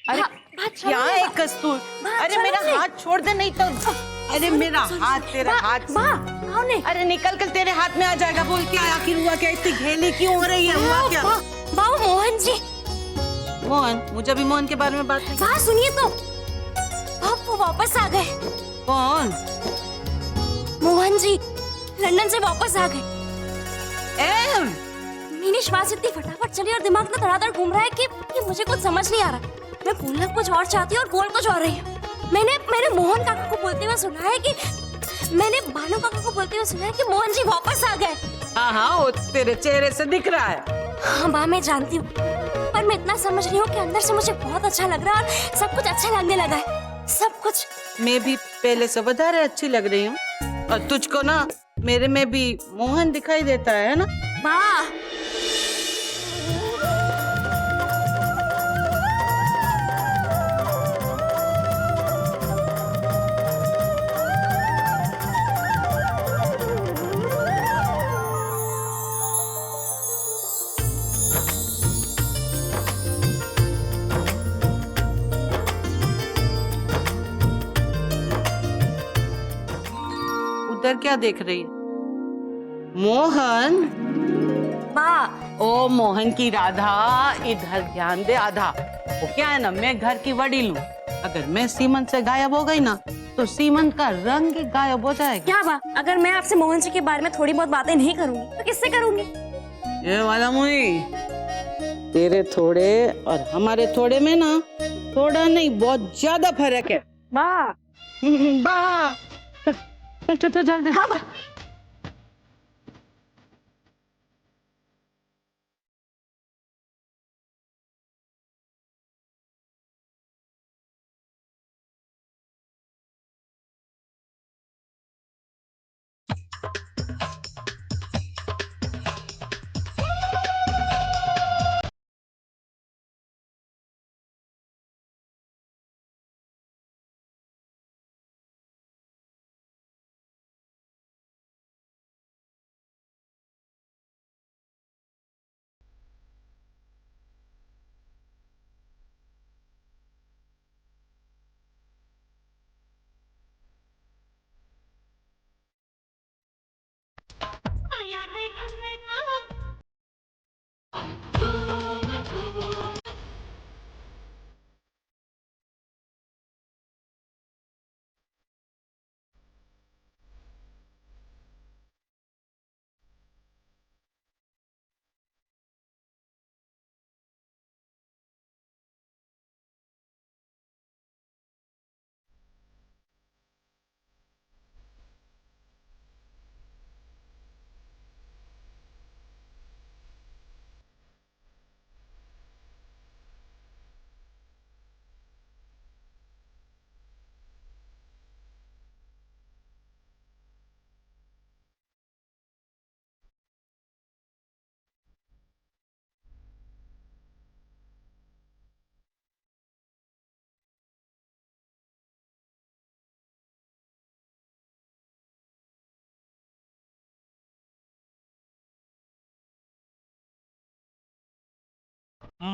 अरे क्या है कस्तूर? अरे मेरा हाथ छोड़ दे, नहीं तो अरे मेरा हाथ तेरे हाथ से, अरे निकल कर तेरे हाथ में आ जाएगा। बोल क्या आखिर हुआ क्या? इतनी घेली क्यों हो रही है? हुआ क्या? मोहन जी। मोहन? मुझे भी मोहन के बारे में बात नहीं। सुनिए तो, वो वापस आ गए। कौन? मोहन जी लंदन से वापस आ गए। मेरी श्वास इतनी फटाफट चली और दिमाग में धड़ाधड़ घूम रहा है कि मुझे कुछ समझ नहीं आ रहा। मैं बोलना कुछ और चाहती हूँ और बोल कुछ और रही हूँ। मैंने मोहन काका को बोलते हुए सुना है कि मैंने भानु काका को बोलते हुए सुना है कि मोहन जी वापस आ गए। हाँ, वो तेरे चेहरे से दिख रहा है। हाँ माँ, मैं जानती हूँ, पर मैं इतना समझ रही हूँ कि अंदर से मुझे बहुत अच्छा लग रहा है और सब कुछ अच्छा लगने लगा है। सब कुछ। मैं भी पहले से વધારે अच्छी लग रही हूँ और तुझको ना मेरे में भी मोहन दिखाई देता है ना? माँ उधर क्या देख रही है? मोहन? ओ मोहन की राधा, इधर ध्यान दे। आधा वो क्या है ना, मैं घर की वडील हूँ। अगर मैं सीमंत से गायब हो गई ना तो सीमंत का रंग ही गायब हो जाएगा। क्या बा, अगर मैं आपसे मोहन जी के बारे में थोड़ी बहुत बातें नहीं करूंगी तो किससे करूंगी? ये वाला मुई, तेरे थोड़े और हमारे थोड़े में ना थोड़ा नहीं बहुत ज्यादा फर्क है। चल जल्दी।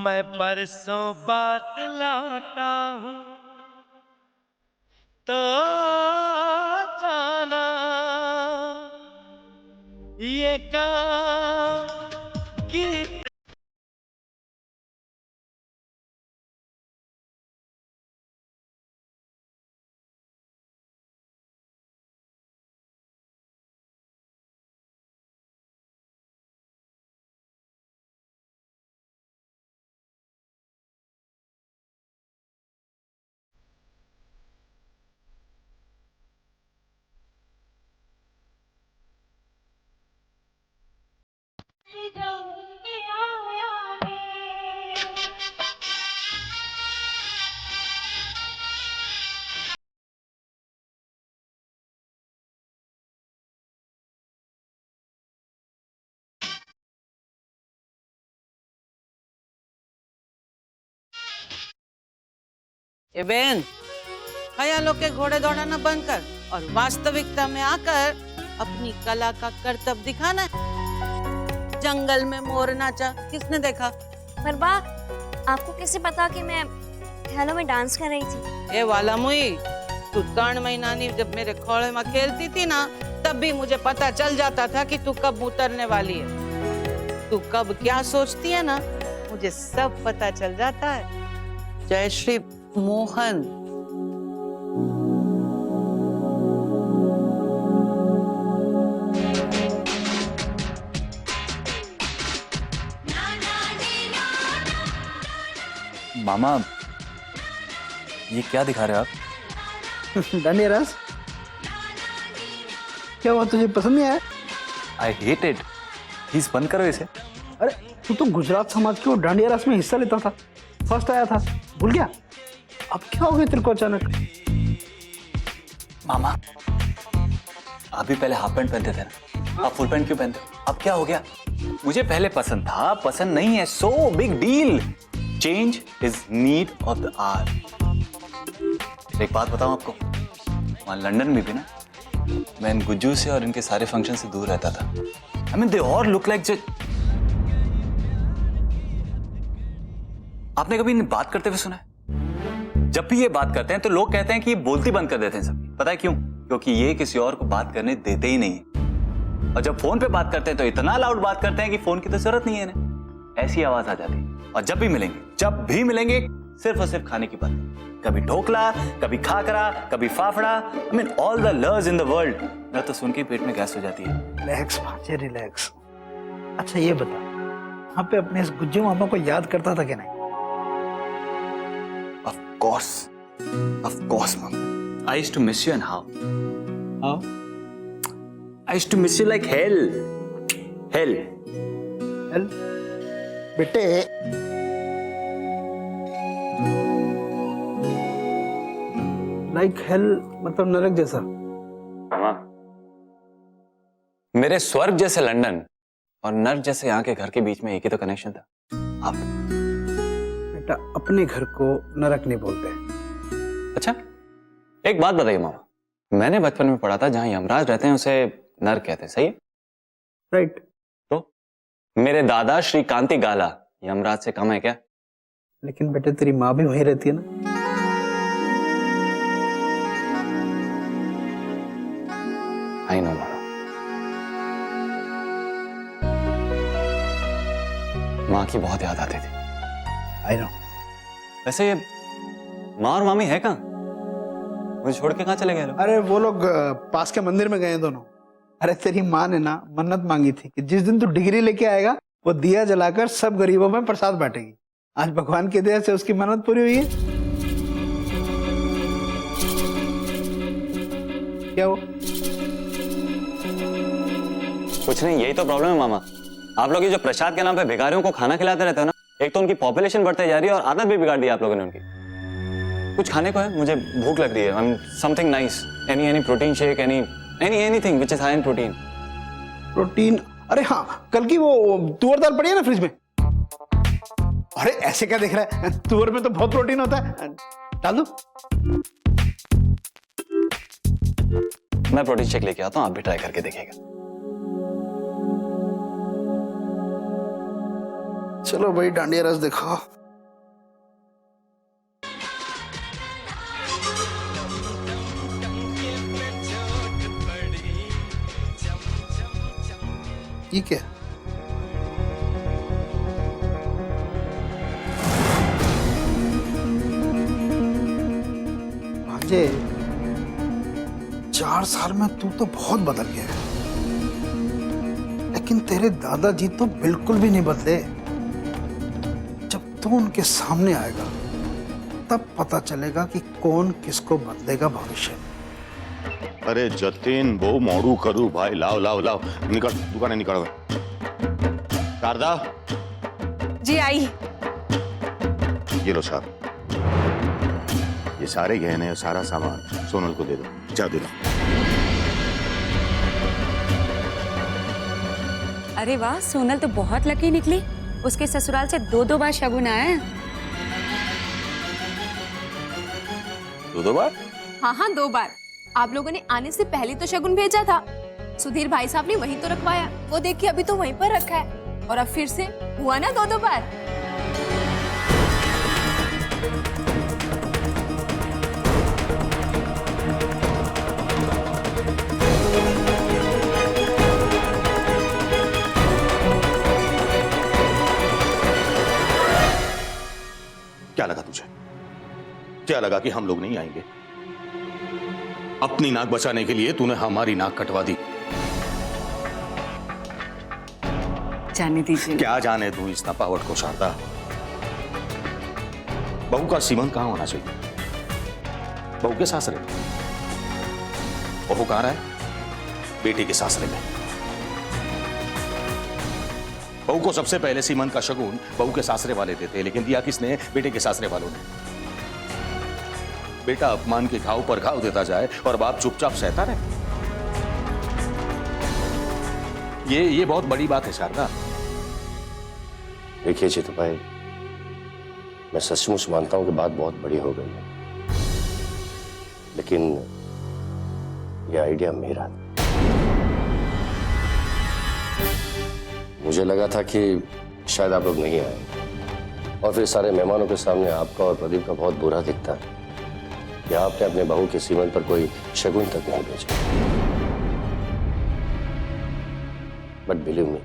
मैं परसों बात लौटा हूँ तो जाना ये काम की। ए बेन, ख्यालों के घोड़े दौड़ाना बंद कर और वास्तविकता में आकर अपनी कला का करतब दिखाना है। जंगल में मोर नाचा किसने देखा? पर बा, आपको कैसे पता कि मैं ख्यालों में डांस कर रही थी। ए वाला मुई, तू 3 महीना नहीं जब मेरे खोले में खेलती थी ना, तब भी मुझे पता चल जाता था कि तू कब उतरने वाली है। तू कब क्या सोचती है ना, मुझे सब पता चल जाता है। जय श्री मोहन। मामा, ये क्या दिखा रहे हो आप? डांडिया रास? क्या हुआ, तुझे पसंद नहीं आया? I hate it. प्लीज बंद करो इसे। अरे तू तो गुजरात समाज के वो डांडिया रास में हिस्सा लेता था, फर्स्ट आया था, भूल गया? अब क्या हो गया तेरे को अचानक? मामा, आप भी पहले हाफ पैंट पहनते थे ना, आप फुल पैंट क्यों पहनते हो? अब क्या हो गया? मुझे पहले पसंद था, पसंद नहीं है, so big deal. Change is need of the hour. एक बात बताऊं आपको, वहां लंदन में भी ना, मैं इन गुज्जू से और इनके सारे फंक्शन से दूर रहता था। I mean they all look like आपने कभी इन्हें बात करते हुए सुना है? जब भी ये बात करते हैं तो लोग कहते हैं कि ये बोलती बंद कर देते हैं सबकी। पता है क्यों? क्योंकि ये किसी और को बात करने देते ही नहीं है। और जब फोन पे बात करते हैं तो इतना लाउड बात करते हैं कि फोन की तो जरूरत नहीं है इन्हें। ऐसी आवाज आ जाती है। और जब भी मिलेंगे सिर्फ और सिर्फ खाने की बात। कभी ढोकला, कभी खाकरा, कभी fafda. I mean all the loves in the world. मेरा तो सुन के पेट में गैस हो जाती है। रिलैक्स भांजे, रिलैक्स। अच्छा ये बता, वहां पे अपने इस गुज्जू मामा को याद करता था कि नहीं? Of course, mom. I used to miss you, and how? हाँ, I used to miss you like hell. Hell. चल बेटे, लाइक हेल मतलब नरक जैसा? मेरे स्वर्ग जैसे लंदन और नर्क जैसे यहाँ के घर के बीच में एक ही तो कनेक्शन था। आप बेटा, अपने घर को नरक नहीं बोलते। अच्छा, एक बात बताइए मामा, मैंने बचपन में पढ़ा था जहां यमराज रहते हैं उसे नर्क कहते हैं, सही है? राइट। तो मेरे दादा श्री कांति गाला यमराज से कम है क्या? लेकिन बेटे तेरी माँ भी वहीं रहती है ना? आई नो मामा, माँ की बहुत याद आती थी। I know. वैसे ये माँ और मामी है कहाँ? मुझे छोड़ के कहाँ चले गए लोग? अरे वो लोग पास के मंदिर में गए हैं दोनों। अरे तेरी माँ ने ना मन्नत मांगी थी कि जिस दिन तू डिग्री लेके आएगा वो दिया जलाकर सब गरीबों में प्रसाद बांटेगी। आज भगवान की दया से उसकी मन्नत पूरी हुई है। क्या हो? कुछ नहीं, यही तो प्रॉब्लम है मामा। आप लोग ये जो प्रसाद के नाम पे भिखारियों को खाना खिलाते रहते हो ना, एक तो उनकी पॉपुलेशन बढ़ते जा रही है और आदत भी बिगाड़ दी आप लोगों ने उनकी। कुछ खाने को है? मुझे भूख लग रही है। I am something nice, any protein shake, anything which is high in protein. Protein? अरे हाँ, कल की वो तुअर दाल पड़ी है ना फ्रिज में। अरे ऐसे क्या देख रहा है, तुअर में तो बहुत प्रोटीन होता है, डाल दो। मैं प्रोटीन शेक लेके आता हूँ, आप भी ट्राई करके देखिएगा। चलो भाई, डांडिया रस देखो। ठीक है, भांजे 4 साल में तू तो बहुत बदल गया है, लेकिन तेरे दादाजी तो बिल्कुल भी नहीं बदले। जब तू उनके सामने आएगा तब पता चलेगा कि कौन किसको बदलेगा भविष्य में। अरे जतीन, बहु मोड़ू करू भाई, लाओ लाओ लाओ, निकल दुकाने निकल। शारदा जी आई। ये लो साहब, ये सारे गहने और सारा सामान सोनल को दे दो, जा दे दो। अरे वाह, सोनल तो बहुत लकी निकली। उसके ससुराल से 2 बार शगुन आया है। 2 बार? हाँ 2 बार। आप लोगों ने आने से पहले तो शगुन भेजा था, सुधीर भाई साहब ने वहीं तो रखवाया, वो देखिए अभी तो वहीं पर रखा है। और अब फिर से हुआ ना 2 बार। क्या लगा कि हम लोग नहीं आएंगे? अपनी नाक बचाने के लिए तूने हमारी नाक कटवा दी। जाने दीजिए। क्या जाने तू इस नपावट को शारदा। बहू का सीमंत कहां होना चाहिए? बहू के सासरे। बहू कहां रहा है? बेटी के सासरे में। बहू को सबसे पहले सीमंत का शगुन बहू के सासरे वाले देते, लेकिन दिया किसने? बेटे के सासरे वालों ने। बेटा अपमान के घाव पर घाव देता जाए और बाप चुपचाप सहता रहे। ये बहुत बड़ी बात है शारदा। देखिए चित्तू भाई, मैं सचमुच मानता हूं कि बात बहुत बड़ी हो गई है, लेकिन ये आइडिया मेरा था। मुझे लगा था कि शायद आप लोग नहीं आए और फिर सारे मेहमानों के सामने आपका और प्रदीप का बहुत बुरा दिखता है कि आपने अपने बहू के सीमंत पर कोई शगुन तक नहीं भेजा। बट बिलीव मी,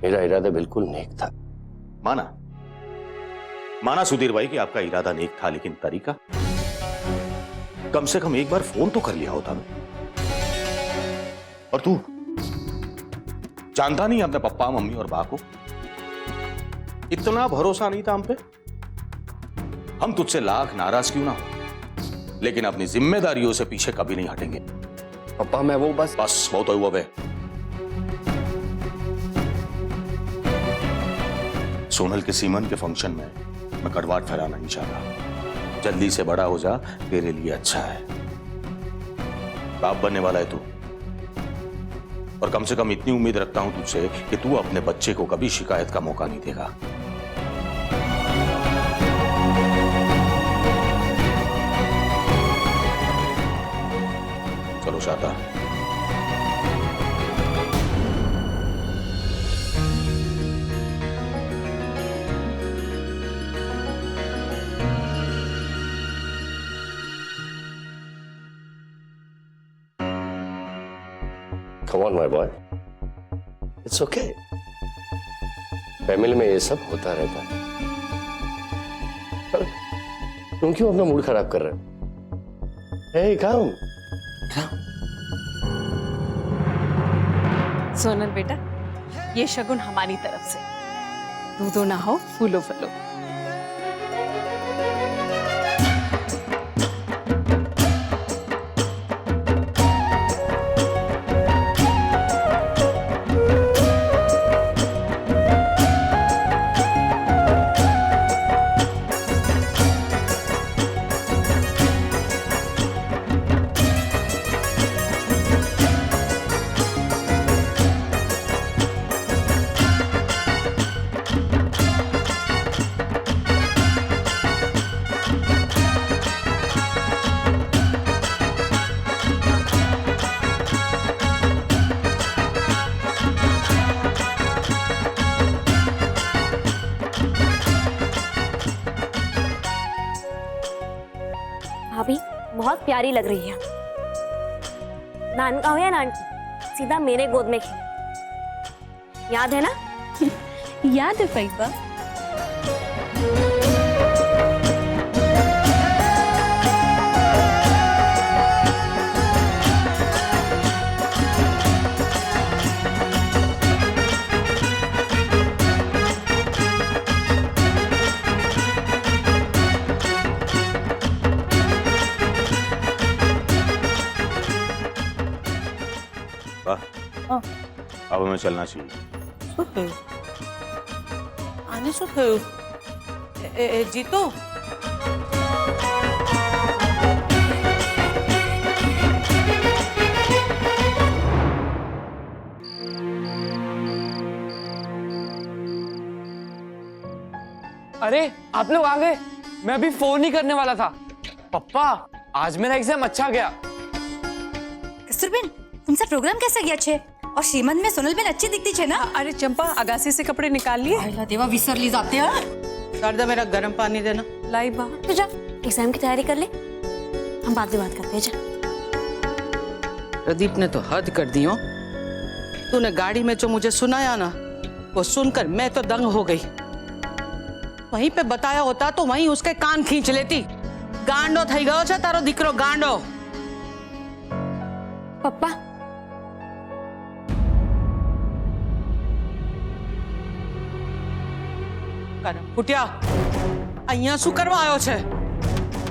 मेरा इरादा बिल्कुल नेक था। माना सुधीर भाई कि आपका इरादा नेक था, लेकिन तरीका? कम से कम एक बार फोन तो कर लिया होता मैं। और तू जानता नहीं अपने पप्पा मम्मी और बा को? इतना भरोसा नहीं था हम पे? हम तुझसे लाख नाराज क्यों ना हो, लेकिन अपनी जिम्मेदारियों से पीछे कभी नहीं हटेंगे। पापा मैं वो बस बहुत हुआ वे। सोनल के सीमन के फंक्शन में मैं कड़वाट फहराना नहीं चाहता। जल्दी से बड़ा हो जा, तेरे लिए अच्छा है। बाप बनने वाला है तू, और कम से कम इतनी उम्मीद रखता हूं तुझसे कि तू अपने बच्चे को कभी शिकायत का मौका नहीं देगा। चलो Sharda. Come on, my boy. It's okay. Family में ये सब होता रहता है। पर तुम क्यों अपना मूड खराब कर रहे हो? Hey, come. सोनल बेटा, ये शगुन हमारी तरफ से। दूधो ना हो, फूलो फलो। भाभी बहुत प्यारी लग रही है। नानका हो या नानकी, सीधा मेरे गोद में खेले। याद है ना? याद है फैबा। अब हमें चलना चाहिए। आने શું થયું? જીતો अरे आप लोग आ गए। मैं अभी फोन ही करने वाला था। पप्पा आज मेरा एग्जाम अच्छा गया। કસ્તુરબેન तुमचा प्रोग्राम कैसा गया छे? और श्रीमंत में सोनलबेन अच्छी दिखती छे ना? अरे चंपा, अगासी से कपड़े निकाल लिए? अल्लाह देवा विसरली जाते हैं। शारदा मेरा गर्म पानी देना। लाई बा। तो जा एग्जाम की तैयारी कर ले, हम बाद में बात करते हैं। जा। प्रदीप ने तो हद कर दी हो। तूने गाड़ी में जो मुझे सुनाया ना, वो सुनकर मैं तो दंग हो गई। वहीं पे बताया होता तो वहीं उसके कान खींच लेती। ગાંડો થઈ ગયો છે તારો દીકરો ગાંડો. પપ્પા करम फुटिया અહીંયા શું કરવા આવ્યો છે?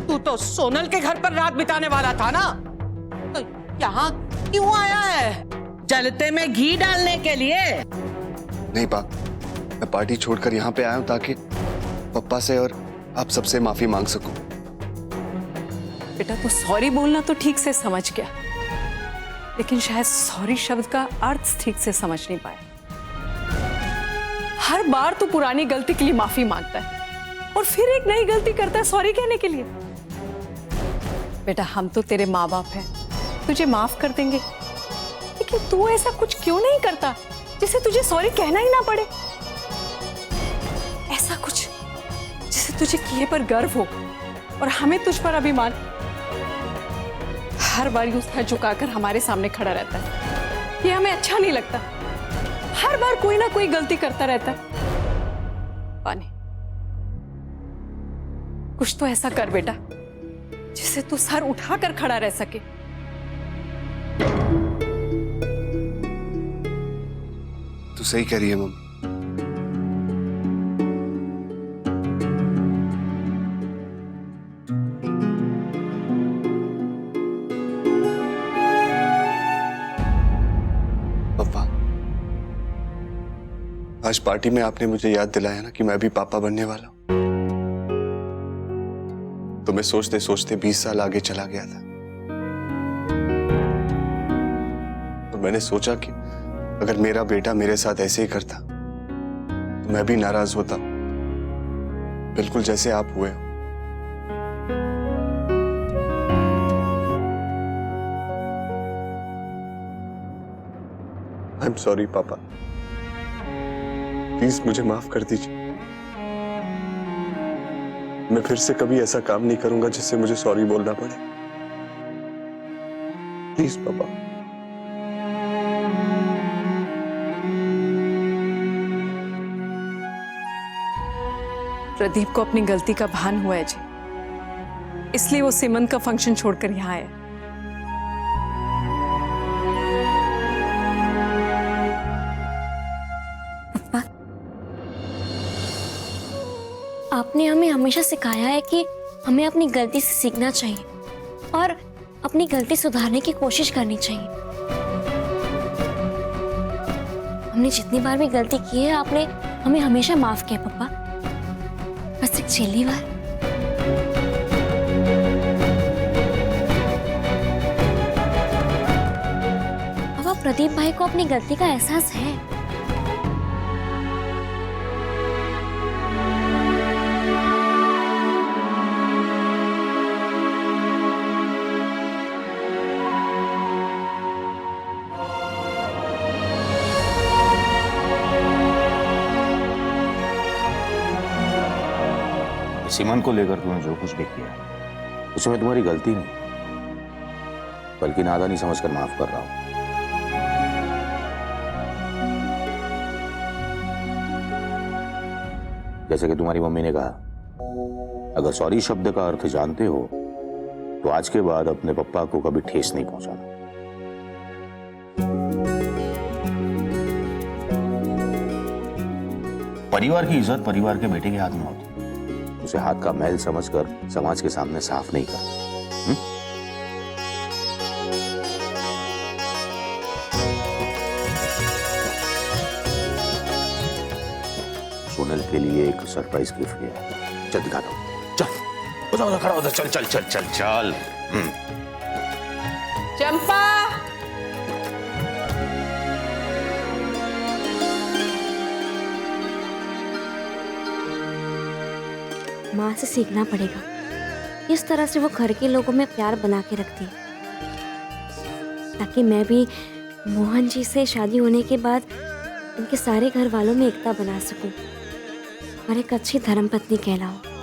तू तो सोनल के घर पर रात बिताने वाला था ना, तो यहाँ क्यों आया है? जलते में घी डालने के लिए? नहीं बा, मैं पार्टी छोड़कर यहाँ पे आया हूँ ताकि पप्पा से और आप सबसे माफी मांग सकूं। बेटा तो सॉरी बोलना तो ठीक से समझ गया, लेकिन शायद सॉरी शब्द का अर्थ ठीक से समझ नहीं पाया। हर बार तू पुरानी गलती के लिए माफी मांगता है और फिर एक नई गलती करता है सॉरी कहने के लिए। बेटा हम तो तेरे माँ बाप हैं, तुझे माफ कर देंगे, लेकिन तू ऐसा कुछ क्यों नहीं करता जिसे तुझे सॉरी कहना ही ना पड़े? ऐसा कुछ जिसे तुझे किए पर गर्व हो और हमें तुझ पर अभिमान। हर बार यूं सर झुकाकर हमारे सामने खड़ा रहता है, ये हमें अच्छा नहीं लगता। हर बार कोई ना कोई गलती करता रहता है। पानी कुछ तो ऐसा कर बेटा जिससे तू सर उठाकर खड़ा रह सके। तू सही कह रही है मम्मी। पापा, आज पार्टी में आपने मुझे याद दिलाया ना कि मैं भी पापा बनने वाला हूं, तो मैं सोचते सोचते 20 साल आगे चला गया था। तो मैंने सोचा कि अगर मेरा बेटा मेरे साथ ऐसे ही करता तो मैं भी नाराज होता, बिल्कुल जैसे आप हुए हो। आई एम सॉरी पापा, प्लीज मुझे माफ कर दीजिए। मैं फिर से कभी ऐसा काम नहीं करूंगा जिससे मुझे सॉरी बोलना पड़े। प्लीज पापा। प्रदीप को अपनी गलती का भान हुआ है जी, इसलिए वो सीमंत का फंक्शन छोड़कर यहाँ आया। पप्पा, आपने हमें हमेशा सिखाया है कि हमें अपनी गलती से सीखना चाहिए और अपनी गलती सुधारने की कोशिश करनी चाहिए। हमने जितनी बार भी गलती की है आपने हमें हमेशा माफ किया पप्पा, बस एक छेली बार। अब प्रदीप भाई को अपनी गलती का एहसास है। सीमन को लेकर तुमने जो कुछ भी किया उसमें तुम्हारी गलती नहीं, बल्कि नादानी समझकर माफ कर रहा हूं। जैसे कि तुम्हारी मम्मी ने कहा, अगर सॉरी शब्द का अर्थ जानते हो तो आज के बाद अपने पप्पा को कभी ठेस नहीं पहुंचाना। परिवार की इज्जत परिवार के बेटे के हाथ में होती, उसे हाथ का मैल समझकर समाज के सामने साफ नहीं कर। सोनल के लिए एक सरप्राइज गिफ्ट लिया, चल दिखाता हूं। चल उधर खड़ा उधर, चल चल चल चल चल। चंपा, माँ से सीखना पड़ेगा किस तरह से वो घर के लोगों में प्यार बना के रखती है, ताकि मैं भी मोहन जी से शादी होने के बाद उनके सारे घर वालों में एकता बना सकूं और एक अच्छी धर्मपत्नी कहलाऊं।